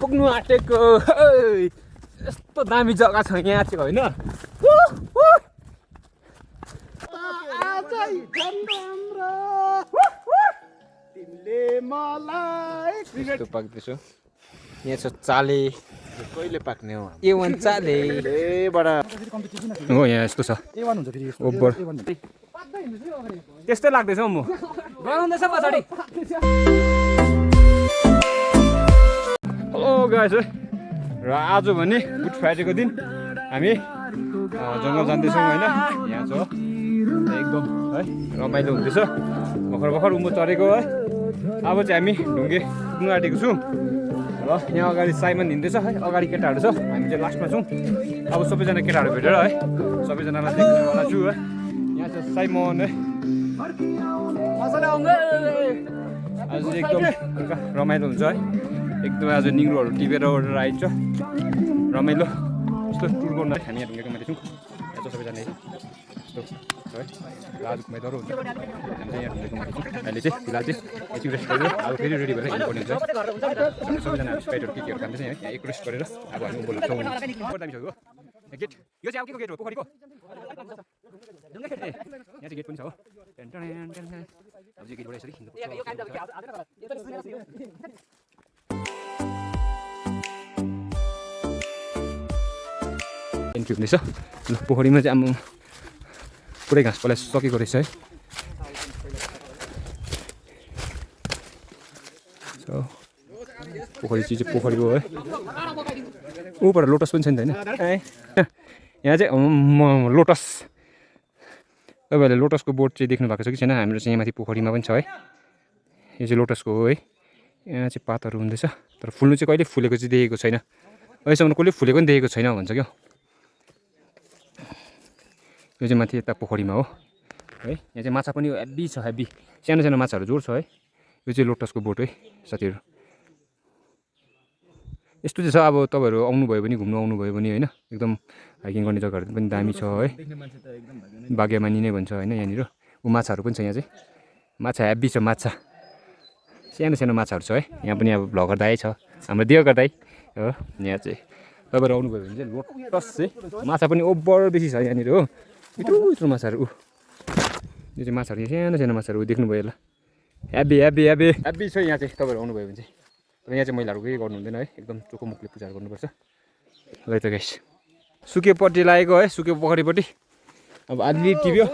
पुग्नु आँटेको यस्तो दामी जग्गा छ यहाँ चाहिँ होइन यस्तो पाक्दैछु यहाँ छ चाले कहिले पाक्ने हो A1 चाले हो यहाँ यस्तो छ ओभर त्यस्तै लाग्दैछ म गराउँदैछ पछाडि हेलो गाइस र आज भने गुड फ्राइडेको दिन हामी जङ्गल जाँदैछौँ होइन यहाँ छ एकदम है रमाइलो हुँदैछ भर्खर भर्खर उँभो चढेको है अब चाहिँ हामी ढुङ्गे पुग्नु आँटेको छौँ र यहाँ अगाडि साइमन हिँड्दैछ है अगाडि केटाहरू छ हामी चाहिँ लास्टमा छौँ अब सबैजना केटाहरू भेटेर है सबैजनालाई देख्नेवाला छु है यहाँ छ साइमन है आज एकदम रमाइलो हुन्छ है एकदम आज निग्रोहरू टिपेर ओरेर आइन्छ रमाइलो यस्तो टुर गर्नु हामी यहाँ ढुङ्गेको माथि छौँ यहाँ छ सबैजना यस्तो है आज मैदारो हुन्छ हामी यहाँ ढुङ्गेको माथि छौँ अहिले चाहिँ फिलहाल चाहिँ एकछिन रेस्ट गरेर अब फेरि रेडी भएर हिँड्नुपर्ने हुन्छ सबैजना स्प्राइटहरू के केहरू खाँदैछ यहाँ एक रेस्ट गरेर अब हामी उँभो लाग्छौँ दामी छ हो गेट यो चाहिँ अब के को गेट हो पोखरीको यहाँ चाहिँ गेट पनि छ हो अब चाहिँ गेटबाट यसरी एन्ट्री हुँदैछ ल पोखरीमा चाहिँ आम्म पुरै घाँस पलाइ सकेको रहेछ है पोखरी चिज चाहिँ पोखरीको है ऊपर लोटस पनि छ नि त होइन यहाँ चाहिँ लोटस तपाईँहरूले लोटसको बोट चाहिँ देख्नु भएको छ कि छैन हाम्रो चाहिँ यहाँ माथि पोखरीमा पनि छ है यो चाहिँ लोटसको हो है यहाँ चाहिँ पातहरू हुँदैछ तर फुल्नु चाहिँ कहिले फुलेको चाहिँ देखेको छैन अहिलेसम्म कसले फुलेको पनि देखेको छैन भन्छ क्या यो चाहिँ माथि यता पोखरीमा हो है यहाँ चाहिँ माछा पनि हेभी छ हेभी सानो सानो माछाहरू जोड छ है यो चाहिँ लोटसको बोट है साथीहरू यस्तो चाहिँ छ अब तपाईँहरू आउनुभयो भने घुम्नु आउनुभयो भने होइन एकदम हाइकिङ गर्ने जग्गाहरू पनि दामी छ है बागेमानी नै भन्छ होइन यहाँनिर ऊ माछाहरू पनि छ यहाँ चाहिँ माछा हेभी छ माछा सानो सानो माछाहरू छ है यहाँ पनि अब भ्लगर दाइ छ हाम्रो देवकर दाइ हो यहाँ चाहिँ तपाईँहरू आउनुभयो भने चाहिँ लोटस चाहिँ माछा पनि ओभर बेसी छ यहाँनिर हो यत्रो यत्रो माछाहरू यो चाहिँ माछाहरू सानो सानो माछाहरू देख्नुभयो होला हेभी हेभी हेभी हेभी छ यहाँ चाहिँ तपाईँहरू आउनुभयो भने चाहिँ तर यहाँ चाहिँ मैलाहरू केही गर्नु हुँदैन है एकदम चोखोमुखले पूजा गर्नुपर्छ ल त गाइस सुकेपट्टि लागेको है सुके पोखरीपट्टि अब अलि टिप्यो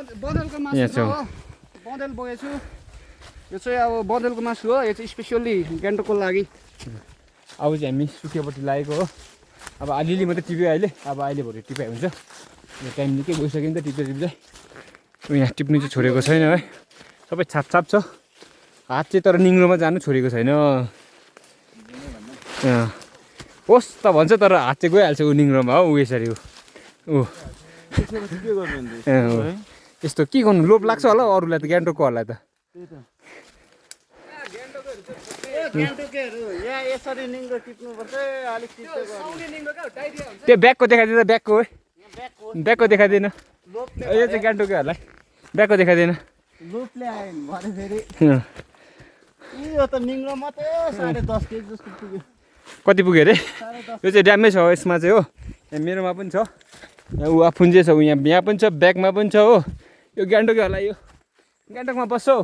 यहाँ छ बँदेल बोकेछु यो चाहिँ अब बँदेलको मासु हो यो चाहिँ स्पेसल्ली गान्तोकको लागि अब चाहिँ हामी सुकेपट्टि लागेको हो अब अलिअलि मात्रै टिप्यो अहिले अब अहिले भरे टिपाइ हुन्छ यो टाइम निकै गइसक्यो नि त टिप्दै टिप्दै यहाँ टिप्नु चाहिँ छोडेको छैन है सबै छापछाप छ हात चाहिँ तर निङ्ग्रोमा जानु छोडेको छैन होस् त भन्छ तर हात चाहिँ गइहाल्छ ऊ निङ्ग्रोमा हो ऊ यसरी ऊ यस्तो के गर्नु लोभ लाग्छ होला अरूलाई त गान्तोककोहरूलाई त त्यो ब्यागको देखाइदिँदा ब्यागको है ब्यागको देखाइदिएन यो चाहिँ गान्तोकहरूलाई ब्यागको देखाइदिएन कति पुग्यो अरे यो चाहिँ ड्यामै छ यसमा चाहिँ हो यहाँ मेरोमा पनि छ यहाँ ऊ आफुन्जे छ यहाँ पनि छ ब्यागमा पनि छ हो यो गान्तोकहरूलाई यो गान्तोकमा बस्छ हौ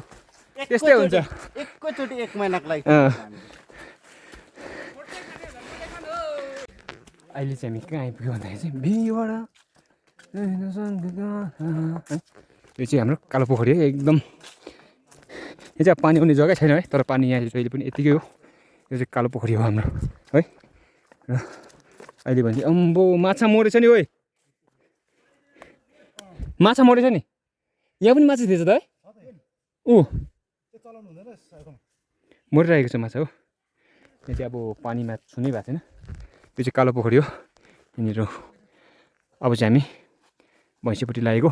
त्यस्तै हुन्छ एकैचोटि एक महिनाको लागि अहिले चाहिँ हामी कहाँ आइपुग्यो भन्दाखेरि चाहिँ भिबाट यो चाहिँ हाम्रो कालो पोखरी है एकदम यो चाहिँ पानी आउने जग्गै छैन है तर पानी यहाँ जहिले पनि यतिकै हो यो चाहिँ कालो पोखरी हो हाम्रो है र अहिले भने चाहिँ अम्बो माछा मरेछ नि ओइ माछा मरेछ नि यहाँ पनि माछा थिएछ त है ऊ मरिरहेको छ माछा हो यो चाहिँ अब पानीमा छुनै भएको छैन यो चाहिँ कालो पोखरी हो यहाँनिर अब चाहिँ हामी भैँसीपट्टि लागेको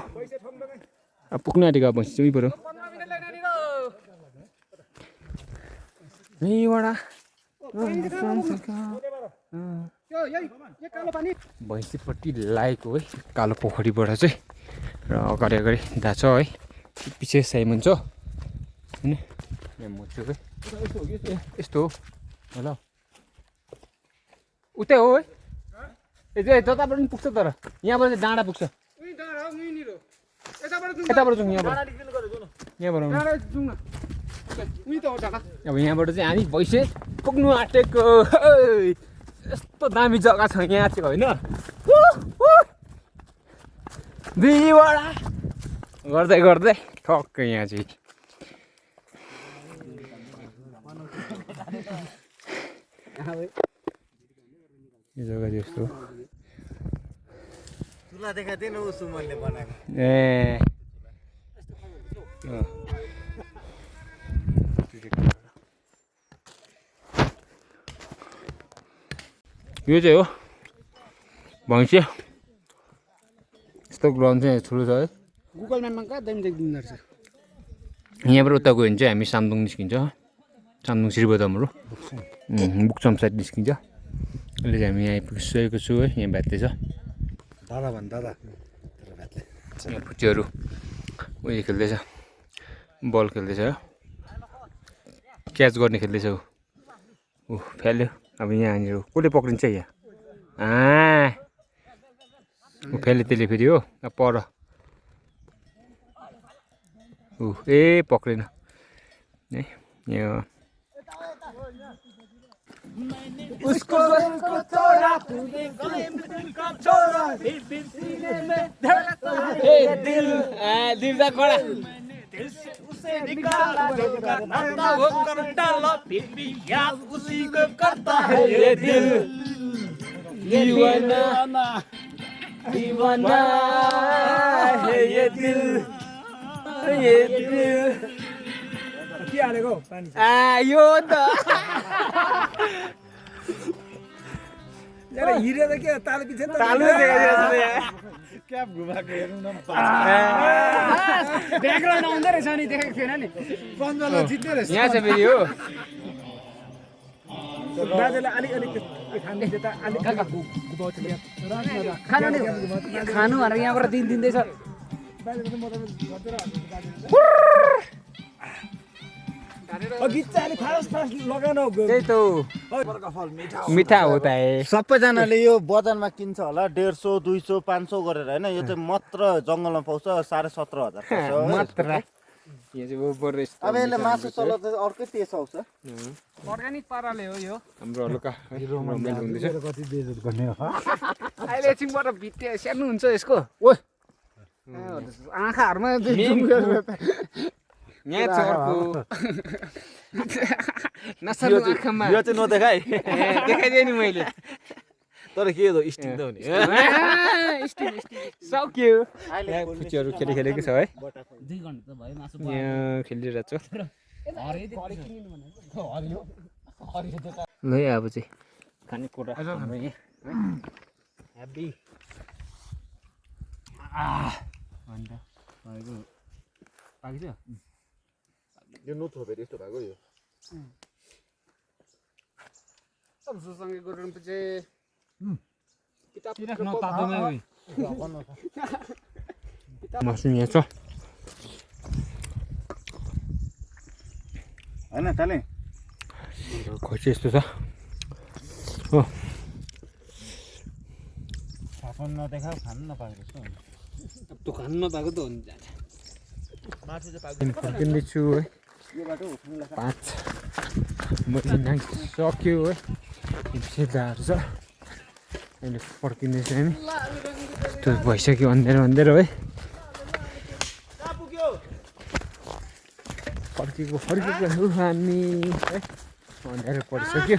अब पुग्नु आँटेको अब भैँसी चाहिँ पऱ्यो भैँसीपट्टि लागेको है कालो पोखरीबाट चाहिँ र अगाडि अगाडि दा छ है पछि साइमन छ होइन यहाँ म छु है यस्तो हो ल उतै हो है ए जताबाट पनि पुग्छ तर यहाँबाट चाहिँ डाँडा पुग्छ उही डाँडा हो उहीँनिर यताबाट जाउँ यताबाट जाउँ यहाँबाट यहाँबाट आउनु। डाँडा जाउँ न उही त हो डाँडा अब यहाँबाट चाहिँ हामी भैँसे पुग्नु आँटेको यस्तो दामी जग्गा छ यहाँ चाहिँ होइन दुईवटा गर्दै गर्दै ठक्क यहाँ चाहिँ यो जग्गा चाहिँ यस्तो तुला देखाएको थिएन ऊ सुमनले बनाएको ए यो चाहिँ हो भैँसे यस्तो ग्राउन्ड चाहिँ ठुलो छ है गुगल म्यापमा कहाँ दामी देख्दिँदो रहेछ यहाँबाट उता गयो भने चाहिँ हामी सामदुङ निस्किन्छ सामदुङ श्रीबदमहरू बुक्सम साइड निस्किन्छ अहिले चाहिँ हामी यहाँ आइपुगिसकेको छु है यहाँ बाध्य छ दादा भन् दादा यहाँ फुच्चीहरू उयो खेल्दैछ बल खेल्दैछ हो क्याच गर्ने खेल्दैछ ऊ फ्याल्यो अब यहाँनिर कसले पक्रिन्छ यहाँ ऊ फ्याल्यो त्यसले फेरि हो अब पर ऊ ए पक्रेन है यहाँ उसको दिल दा कडा उसे निकाला जो करता वो कर डाला फिर भी याद उसी को करता है ये दिल दीवाना दीवाना है ये दिल के हालेको पानी यो त हिँडेर त के ताल पछि तालु देखाइरहेको छ क्याप घुमाएको हेर्नु न ब्याकग्राउन्ड आउँदो रहेछ नि देखेको थिएन नि 15 ला जित्ने रहेछ यहाँ चाहिँ फेरि हो बाजेले अलिक अलिक खानु दिए त अलिक खानु नि खानु भनेर यहाँबाट दिँदैछ गिच्चा अलिक फास्ट फास्ट लगाउन त्यही त हो मिठा हो त सबैजनाले यो बजारमा किन्छ होला 150 200 500 गरेर होइन यो चाहिँ मात्र जङ्गलमा पाउँछ 17,500 पाउँछ मात्र यहाँ चाहिँ ओभर रेस्ट अब यसले मासु चल्दा त अर्कै टेस्ट आउँछ अर्ग्यानिक पाराले हो यो हाम्रो हल्का रमाइलो हुँदैछ कति बेइज्जत गर्ने हो अहिले एकछिनबाट भित्ते स्याहार्नु हुन्छ यसको ओ आँखाहरूमा यहाँ छ अर्को नसर्नु आँखामा यो चाहिँ नदेखाइ देखाइदिएँ नि मैले तर के हो स्टिङ त हुने सक्यो फुच्चीहरू खेलेको छ है 2 घण्टा त भयो मासु यहाँ खेलिरहेको छ ल है अब चाहिँ खानेकुरा हाम्रो यहाँ ह्याप्पी अन्त भएको पाकिन्छ यो नुथो फेरि यस्तो भएको यो सबसँग गरेपछि मसरुम यहाँ छ होइन ताले खोची यस्तो छ हो फाफन नदेखाऊ खानु नपाएको जस्तो अब त खानु नपाएको त हो नि मासु चाहिँ पाएको फर्किँदैछु है यो बाटो उठ्नुलाई 5 बजी नागिसक्यो है सिधाहरू छ अहिले फर्किँदैछ हामी त्यो भइसक्यो अन्धेरो है फर्केको हामी है अन्धेरो परिसक्यो